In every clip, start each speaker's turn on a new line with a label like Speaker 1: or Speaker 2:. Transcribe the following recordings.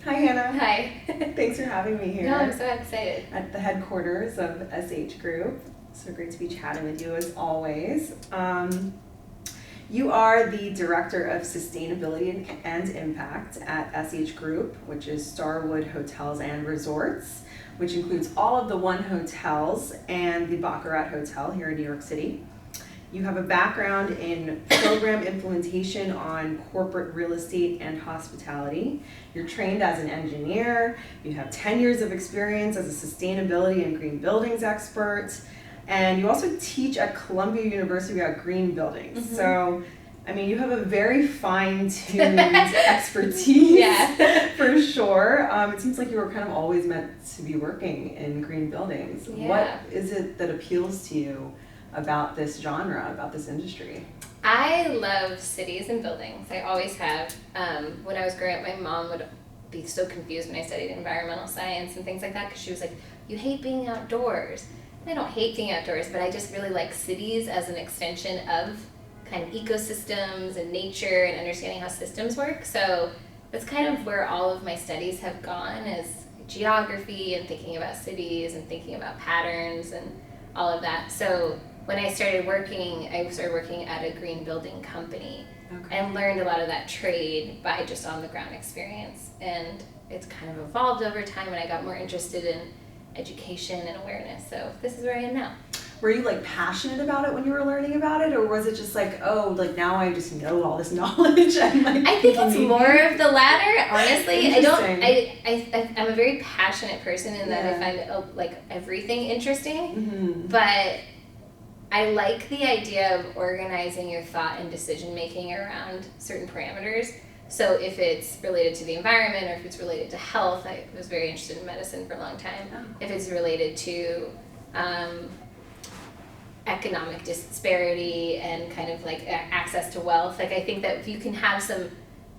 Speaker 1: Hi, Hannah.
Speaker 2: Hi.
Speaker 1: Thanks for having me here.
Speaker 2: No, I'm so excited.
Speaker 1: At the headquarters of SH Group. So great to be chatting with you as always. You are the Director of Sustainability and Impact at SH Group, which is Starwood Hotels and Resorts, which includes all of the One Hotels and the Baccarat Hotel here in New York City. You have a background in program implementation on corporate real estate and hospitality. You're trained as an engineer. You have 10 years of experience as a sustainability and green buildings expert. And you also teach at Columbia University about green buildings. Mm-hmm. So, I mean, you have a very fine-tuned expertise, for sure. It seems like you were kind of always meant to be working in green buildings. Yeah. What is it that appeals to you about this genre, about this industry?
Speaker 2: I love cities and buildings. I always have. When I was growing up, my mom would be so confused when I studied environmental science and things like that, because she was like, you hate being outdoors. And I don't hate being outdoors, but I just really like cities as an extension of kind of ecosystems and nature and understanding how systems work. So that's kind of where all of my studies have gone, is geography and thinking about cities and thinking about patterns and all of that. So when I started working at a green building company. Okay. And learned a lot of that trade by just on the ground experience. And it's kind of evolved over time, and I got more interested in education and awareness. So this is where I am now.
Speaker 1: Were you like passionate about it when you were learning about it, or was it just like, oh, like now I just know all this knowledge? And like
Speaker 2: I think it's more of the latter, honestly. I'm a very passionate person in that I find like everything interesting, mm-hmm. but I like the idea of organizing your thought and decision making around certain parameters. So if it's related to the environment, or if it's related to health, I was very interested in medicine for a long time. Oh. If it's related to economic disparity and kind of like access to wealth, like I think that if you can have some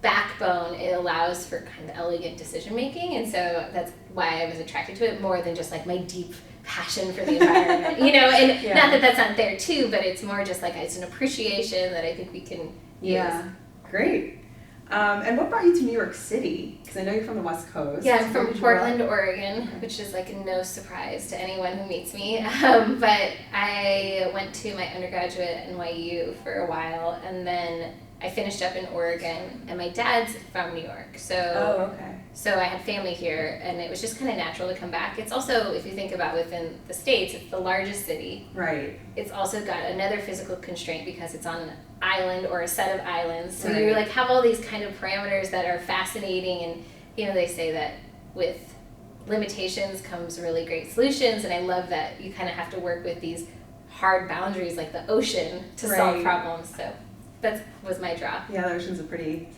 Speaker 2: backbone, it allows for kind of elegant decision making. And so that's why I was attracted to it more than just like my deep passion for the environment, you know, and not that that's not there too, but it's more just like it's an appreciation that I think we can use.
Speaker 1: Yeah, great. And what brought you to New York City? Because I know you're from the West Coast.
Speaker 2: Yeah, I'm from Portland, Oregon, which is like no surprise to anyone who meets me. But I went to my undergraduate at NYU for a while, and then I finished up in Oregon, and my dad's from New York. So I had family here, and it was just kind of natural to come back. It's also, if you think about within the States, it's the largest city.
Speaker 1: Right.
Speaker 2: It's also got another physical constraint because it's on an island or a set of islands. So you like have all these kind of parameters that are fascinating, and you know, they say that with limitations comes really great solutions, and I love that you kind of have to work with these hard boundaries like the ocean to solve problems. So that was my draw.
Speaker 1: Yeah, the ocean's a pretty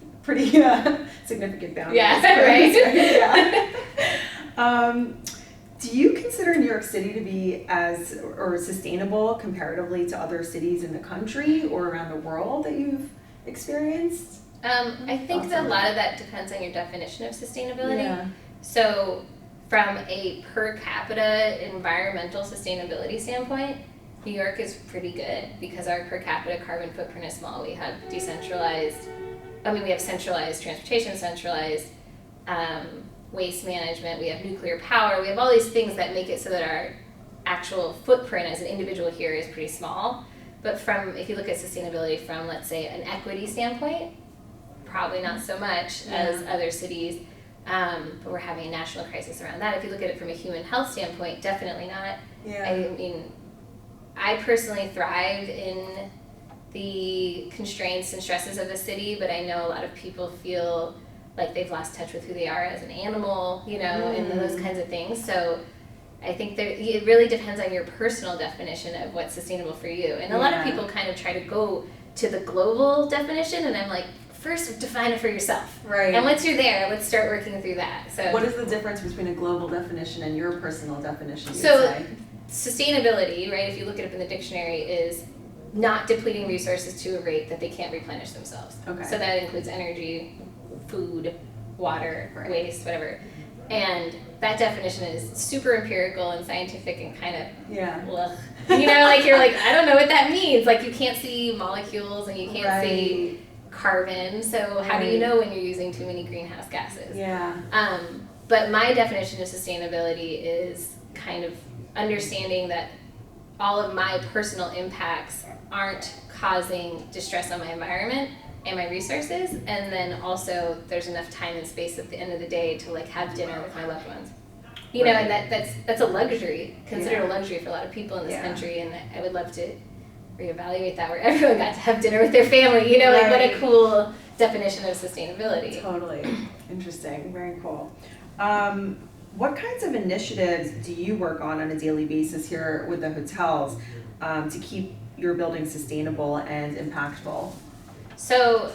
Speaker 1: significant boundary.
Speaker 2: Yeah, right.
Speaker 1: Yeah. Do you consider New York City to be sustainable comparatively to other cities in the country or around the world that you've experienced?
Speaker 2: I think that a lot of that depends on your definition of sustainability. Yeah. So from a per capita environmental sustainability standpoint, New York is pretty good because our per capita carbon footprint is small. We have we have centralized transportation, centralized waste management, we have nuclear power, we have all these things that make it so that our actual footprint as an individual here is pretty small. But if you look at sustainability from, let's say, an equity standpoint, probably not so much as other cities, but we're having a national crisis around that. If you look at it from a human health standpoint, definitely not. Yeah. I mean, I personally thrive in the constraints and stresses of the city, but I know a lot of people feel like they've lost touch with who they are as an animal, you know, and those kinds of things. So I think it really depends on your personal definition of what's sustainable for you. And a lot of people kind of try to go to the global definition, and I'm like, first define it for yourself. Right. And once you're there, let's start working through that. So
Speaker 1: what is the difference between a global definition and your personal definition?
Speaker 2: Sustainability, right, if you look it up in the dictionary, is not depleting resources to a rate that they can't replenish themselves. Okay. So that includes energy, food, water, waste, whatever. And that definition is super empirical and scientific and kind of, ugh. You know, like you're like, I don't know what that means. Like you can't see molecules and you can't see carbon. So how do you know when you're using too many greenhouse gases?
Speaker 1: Yeah.
Speaker 2: But my definition of sustainability is kind of understanding that all of my personal impacts aren't causing distress on my environment and my resources, and then also there's enough time and space at the end of the day to like have dinner with my loved ones. You know, and that's a luxury, considered a luxury for a lot of people in this country, and I would love to reevaluate that where everyone got to have dinner with their family, you know, like what a cool definition of sustainability.
Speaker 1: Totally. Interesting. Very cool. What kinds of initiatives do you work on a daily basis here with the hotels to keep your building sustainable and impactful?
Speaker 2: So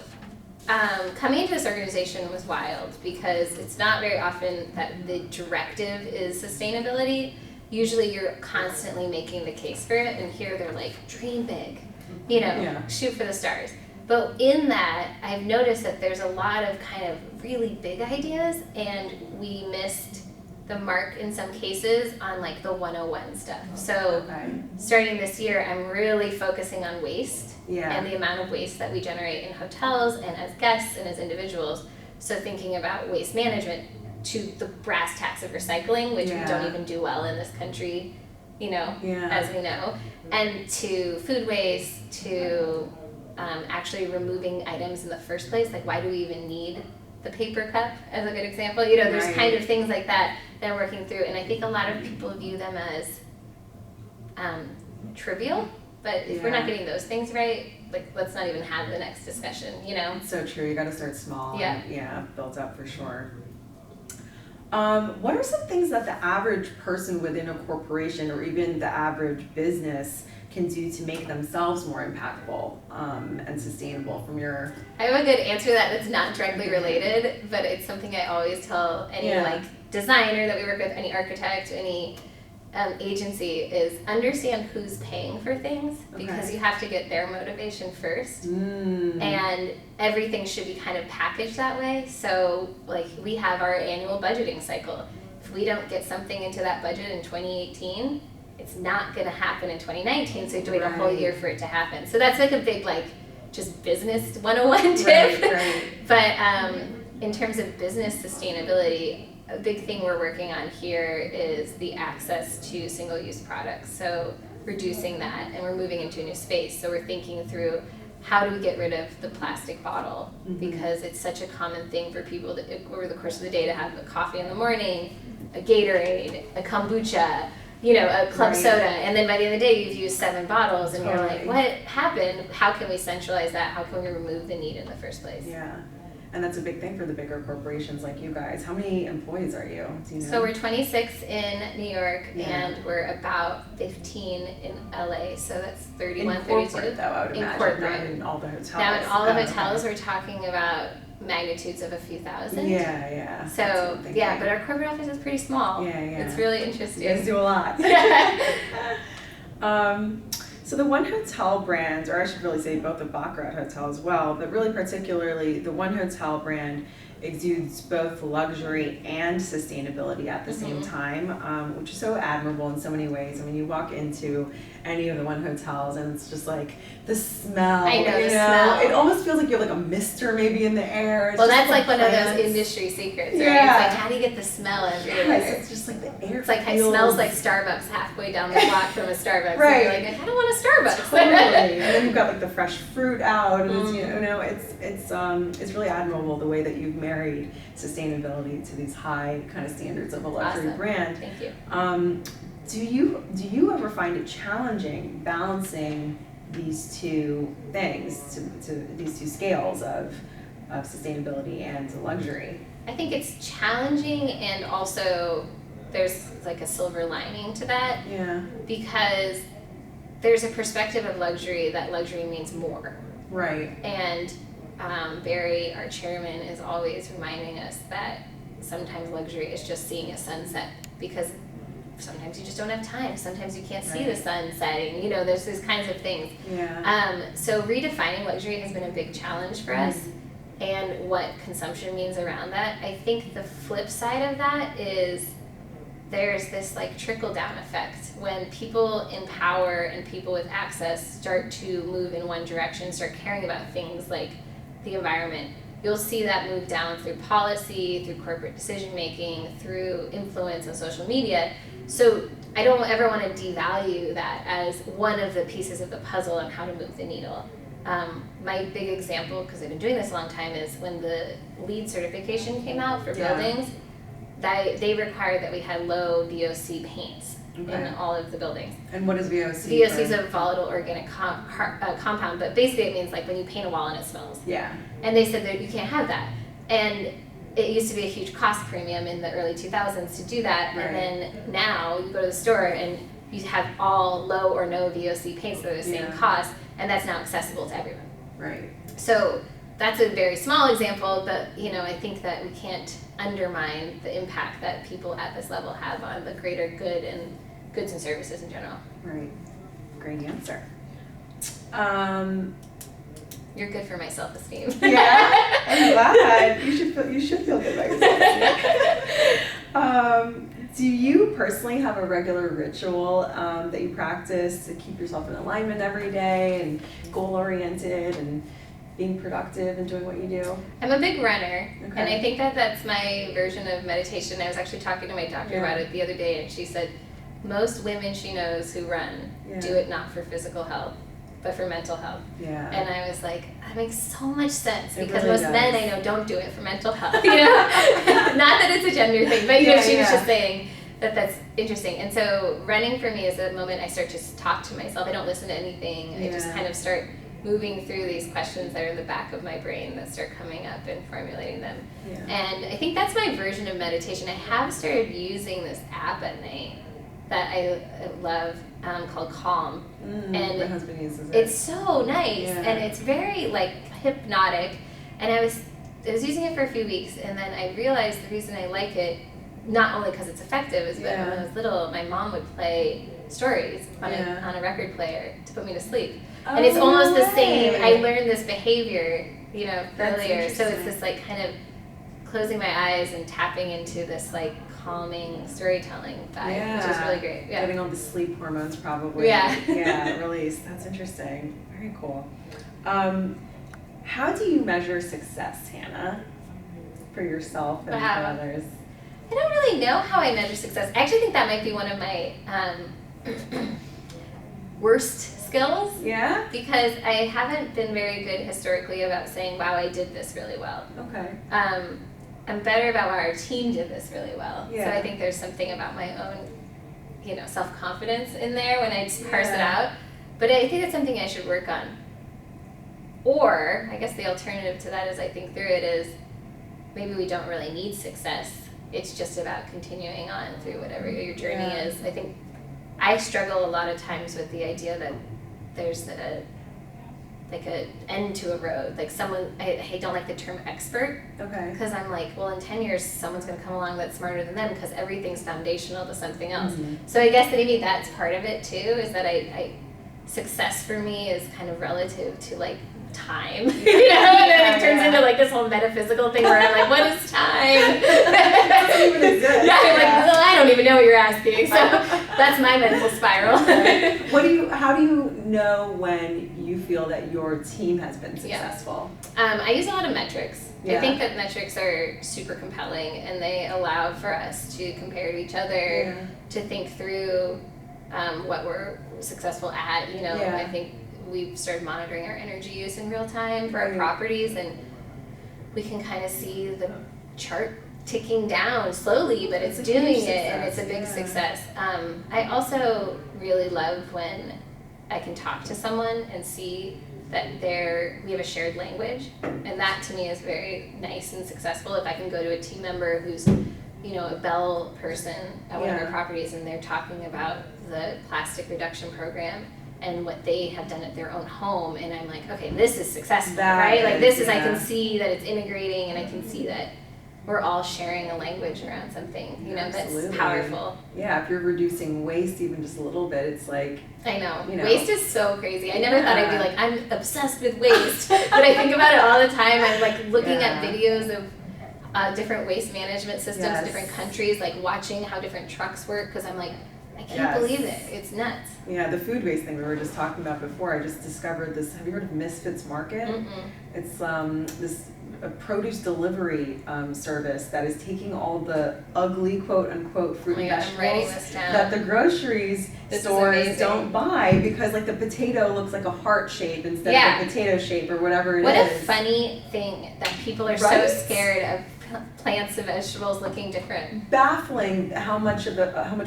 Speaker 2: coming into this organization was wild because it's not very often that the directive is sustainability. Usually you're constantly making the case for it, and here they're like, dream big, you know, shoot for the stars. But in that, I've noticed that there's a lot of kind of really big ideas, and we missed the mark in some cases on like the 101 stuff. So starting this year, I'm really focusing on waste and the amount of waste that we generate in hotels and as guests and as individuals. So thinking about waste management to the brass tacks of recycling, which we don't even do well in this country, you know, as we know, and to food waste, to actually removing items in the first place. Like, why do we even need the paper cup as a good example? You know, there's kind of things like that that I'm working through, and I think a lot of people view them as trivial, but if we're not getting those things right, like, let's not even have the next discussion, you know?
Speaker 1: It's so true. You got to start small. Build up for sure. What are some things that the average person within a corporation or even the average business can do to make themselves more impactful and sustainable from your...
Speaker 2: I have a good answer to that that's not directly related, but it's something I always tell any like designer that we work with, any architect, any agency, is understand who's paying for things, because you have to get their motivation first. And everything should be kind of packaged that way. So like we have our annual budgeting cycle. If we don't get something into that budget in 2018, it's not going to happen in 2019, so you have to wait a whole year for it to happen. So that's like a big, like, just business 101 tip. But in terms of business sustainability, a big thing we're working on here is the access to single-use products. So reducing that, and we're moving into a new space. So we're thinking through, how do we get rid of the plastic bottle? Because it's such a common thing for people to, over the course of the day, to have a coffee in the morning, a Gatorade, a kombucha, you know, a club soda, and then by the end of the day you've used 7 bottles, and you're like, what happened? How can we centralize that? How can we remove the need in the first place?
Speaker 1: And that's a big thing for the bigger corporations like you guys. How many employees are you? Do you know?
Speaker 2: So we're 26 in New York, and we're about 15 in LA, so that's 31,
Speaker 1: in
Speaker 2: 32.
Speaker 1: Though, I would imagine, not in all the hotels.
Speaker 2: Now in all the hotels, we're talking about magnitudes of a few thousand. So but our corporate office is pretty small. It's really interesting.
Speaker 1: You guys do a lot. So the One Hotel brand, or I should really say both the Baccarat Hotel as well, but really particularly the One Hotel brand exudes both luxury and sustainability at the same time, which is so admirable in so many ways. I mean, you walk into any of the One Hotels and it's just like the smell.
Speaker 2: I know, the smell.
Speaker 1: It almost feels like you have like a mister maybe in the air. It's
Speaker 2: that's like one of those industry secrets, right? It's like, how do you get the smell everywhere?
Speaker 1: It's just like the air.
Speaker 2: It's like, it smells like Starbucks halfway down the block from a Starbucks.
Speaker 1: Right.
Speaker 2: And you're like, I don't want a Starbucks.
Speaker 1: Totally. And then you've got like the fresh fruit out, and it's, you know, it's really admirable the way that you've married sustainability to these high kind of standards of a luxury brand.
Speaker 2: Thank you.
Speaker 1: Do you ever find it challenging balancing these two things, to these two scales of sustainability and luxury?
Speaker 2: I think it's challenging, and also there's like a silver lining to that. Because there's a perspective of luxury that luxury means more.
Speaker 1: Right.
Speaker 2: And Barry, our chairman, is always reminding us that sometimes luxury is just seeing a sunset, because sometimes you just don't have time. Sometimes you can't see the sun setting. You know, there's these kinds of things. So redefining luxury has been a big challenge for us, and what consumption means around that. I think the flip side of that is there's this like trickle down effect when people in power and people with access start to move in one direction, start caring about things like the environment, you'll see that move down through policy, through corporate decision making, through influence on social media. So I don't ever want to devalue that as one of the pieces of the puzzle on how to move the needle. My big example, because I've been doing this a long time, is when the LEED certification came out for buildings, they required that we had low VOC paints in all of the buildings.
Speaker 1: And what is VOC?
Speaker 2: VOC is a volatile organic compound, but basically it means like when you paint a wall and it smells.
Speaker 1: Yeah.
Speaker 2: And they said that you can't have that. And it used to be a huge cost premium in the early 2000s to do that, and then now you go to the store and you have all low or no VOC paints that are the same cost, and that's now accessible to everyone.
Speaker 1: Right.
Speaker 2: So that's a very small example, but I think that we can't undermine the impact that people at this level have on the greater good and goods and services in general.
Speaker 1: Right. Great answer.
Speaker 2: You're good for my self-esteem.
Speaker 1: Yeah, I'm glad. You should feel good about yourself. Do you personally have a regular ritual that you practice to keep yourself in alignment every day and goal-oriented and being productive and doing what you do?
Speaker 2: I'm a big runner, and I think that that's my version of meditation. I was actually talking to my doctor about it the other day, and she said most women she knows who run do it not for physical health, but for mental health. Yeah. And I was like, that makes so much sense, because most men I know don't do it for mental health. Not that it's a gender thing, but she was just saying that that's interesting. And so running for me is the moment I start to talk to myself. I don't listen to anything. I just kind of start moving through these questions that are in the back of my brain that start coming up and formulating them. Yeah. And I think that's my version of meditation. I have started using this app at night that I love called Calm. And
Speaker 1: my husband uses it.
Speaker 2: It's so nice, and it's very like hypnotic. And I was using it for a few weeks, and then I realized the reason I like it, not only because it's effective, is that when I was little, my mom would play stories on a record player to put me to sleep. And it's almost the same. I learned this behavior, earlier. So it's this like kind of closing my eyes and tapping into this like calming storytelling vibe, which is really great. Yeah.
Speaker 1: Getting all the sleep hormones probably. Released. That's interesting. Very cool. How do you measure success, Hannah, for yourself and for others?
Speaker 2: I don't really know how I measure success. I actually think that might be one of my worst skills. Yeah? Because I haven't been very good historically about saying, wow, I did this really well. Okay. I'm better about how our team did this really well. Yeah. So I think there's something about my own, self-confidence in there when I just parse it out. But I think it's something I should work on. Or, I guess the alternative to that as I think through it is, maybe we don't really need success. It's just about continuing on through whatever your journey is. I think I struggle a lot of times with the idea that there's an end to a road. Like I don't like the term expert. Okay. Because I'm like, well, in 10 years, someone's going to come along that's smarter than them, because everything's foundational to something else. Mm-hmm. So I guess maybe that's part of it too, is that success for me is kind of relative to like time. And then it turns into like this whole metaphysical thing where I'm like, what is time? Doesn't even exist. I'm like, well, I don't even know what you're asking. So that's my mental spiral.
Speaker 1: How do you know when you feel that your team has been successful?
Speaker 2: I use a lot of metrics. I think that metrics are super compelling, and they allow for us to compare to each other, to think through what we're successful at. I think we've started monitoring our energy use in real time for our properties, and we can kind of see the chart ticking down slowly, but it's doing it, and it's a big success. I also really love when I can talk to someone and see that we have a shared language, and that to me is very nice and successful. If I can go to a team member who's a Bell person at one of our properties, and they're talking about the plastic reduction program and what they have done at their own home, and I'm like, okay, this is successful, right? Like this is, I can see that it's integrating, and I can see that we're all sharing a language around something, that's powerful.
Speaker 1: Yeah, if you're reducing waste even just a little bit, it's like,
Speaker 2: I know. Waste is so crazy. I never thought I'd be like, I'm obsessed with waste, but I think about it all the time. I'm like looking at videos of different waste management systems in different countries, like watching how different trucks work, because I'm like, I can't believe it. It's nuts.
Speaker 1: Yeah, the food waste thing we were just talking about before, I just discovered this. Have you heard of Misfits Market? It's this a produce delivery service that is taking all the ugly, quote unquote, fruit and vegetables that the groceries stores don't buy, because like the potato looks like a heart shape instead of a potato shape or whatever it is.
Speaker 2: What a funny thing that people are so scared of plants and vegetables looking different.
Speaker 1: Baffling how much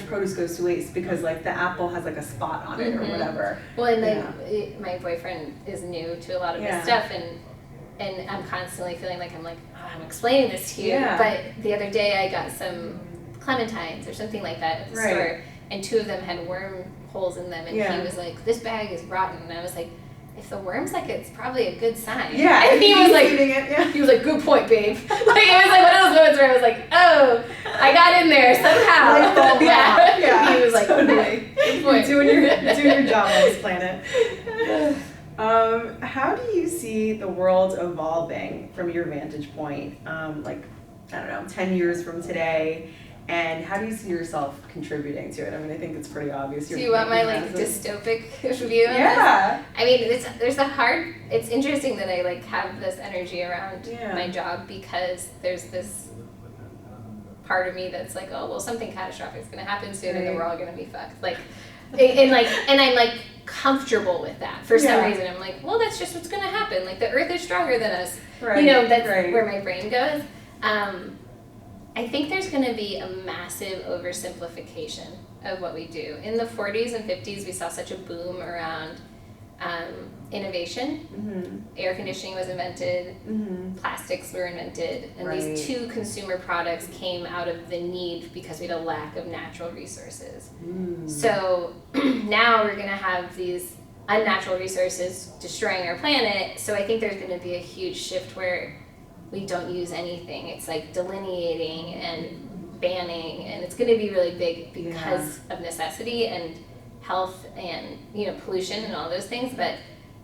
Speaker 1: produce goes to waste because like the apple has like a spot on it or whatever.
Speaker 2: Well, and my boyfriend is new to a lot of this stuff, and I'm constantly feeling like I'm explaining this to you. But the other day I got some clementines or something like that at the store, and 2 of them had worm holes in them, and he was like, "This bag is rotten," and I was like, if the worm's like, it's probably a good sign.
Speaker 1: Yeah,
Speaker 2: and he was like,
Speaker 1: he was
Speaker 2: like, good point, babe. Like, it was like one of those moments where I was like, oh, I got in there somehow.
Speaker 1: Yeah.
Speaker 2: He was like,
Speaker 1: totally.
Speaker 2: Good point.
Speaker 1: Doing your job on this planet. How do you see the world evolving from your vantage point? Like, I don't know, 10 years from today? And how do you see yourself contributing to it? I mean, I think it's pretty obvious.
Speaker 2: Do you want my dystopic view?
Speaker 1: Yeah.
Speaker 2: I mean, it's interesting that I have this energy around my job, because there's this part of me that's like, oh, well, something catastrophic is going to happen soon, and then we're all going to be fucked. And I'm comfortable with that for some reason. I'm like, well, that's just what's going to happen. Like, the earth is stronger than us. Right. That's where my brain goes. I think there's going to be a massive oversimplification of what we do. In the 40s and 50s, we saw such a boom around innovation. Air conditioning was invented, plastics were invented, and these 2 consumer products came out of the need because we had a lack of natural resources. So now we're going to have these unnatural resources destroying our planet, so I think there's going to be a huge shift where we don't use anything. It's like delineating and banning, and it's going to be really big because of necessity and health and pollution and all those things. But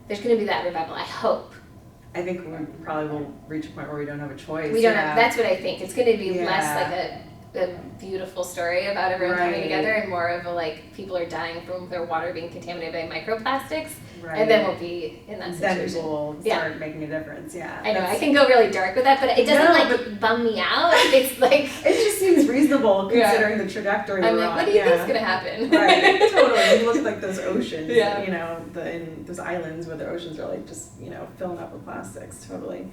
Speaker 2: there's going to be that revival, I hope.
Speaker 1: I think we probably will reach a point where we don't have a choice.
Speaker 2: We don't have, that's what I think. It's going to be less like a beautiful story about everyone coming together, and more of a people are dying from their water being contaminated by microplastics. And then we'll be in that situation.
Speaker 1: Then people start making a difference,
Speaker 2: I know, I can go really dark with that, but it doesn't bum me out. It's like...
Speaker 1: It just seems reasonable considering the trajectory
Speaker 2: I'm
Speaker 1: we're
Speaker 2: like,
Speaker 1: on.
Speaker 2: what do you think's going to happen?
Speaker 1: Totally. You look at like those oceans, in those islands where the oceans are like just, filling up with plastics, totally.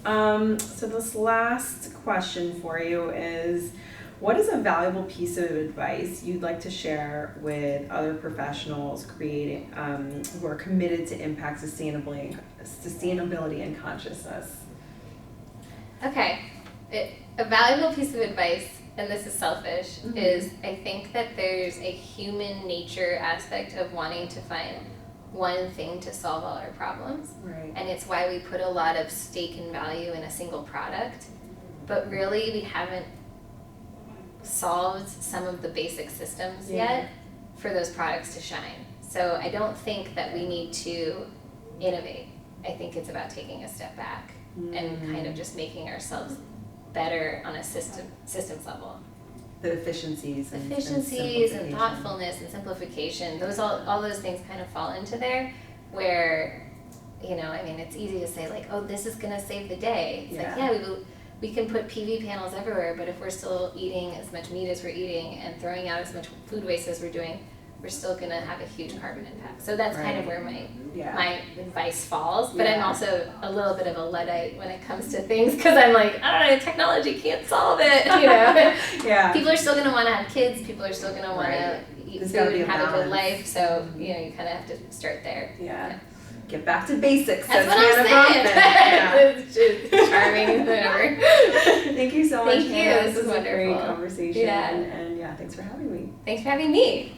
Speaker 1: So this last question for you is, what is a valuable piece of advice you'd like to share with other professionals creating who are committed to impact sustainability and consciousness?
Speaker 2: Okay, a valuable piece of advice, and this is selfish, is I think that there's a human nature aspect of wanting to find one thing to solve all our problems. And it's why we put a lot of stake and value in a single product, but really we haven't solved some of the basic systems yet for those products to shine. So I don't think that we need to innovate. I think it's about taking a step back and kind of just making ourselves better on a systems level.
Speaker 1: The efficiencies and
Speaker 2: thoughtfulness and simplification, all those things kind of fall into there, where it's easy to say like, oh, this is gonna save the day. It's we can put PV panels everywhere, but if we're still eating as much meat as we're eating and throwing out as much food waste as we're doing, we're still going to have a huge carbon impact. So that's kind of where my advice falls. But I'm also a little bit of a Luddite when it comes to things, because I'm like, technology can't solve it. People are still going to want to have kids. People are still going to want to eat food and have a good life. So you kind of have to start there.
Speaker 1: Get back to basics.
Speaker 2: That's what I'm saying. It's just charming, whatever.
Speaker 1: Thank you so much.
Speaker 2: Thank you.
Speaker 1: This was a great conversation. And thanks for having me.
Speaker 2: Thanks for having me.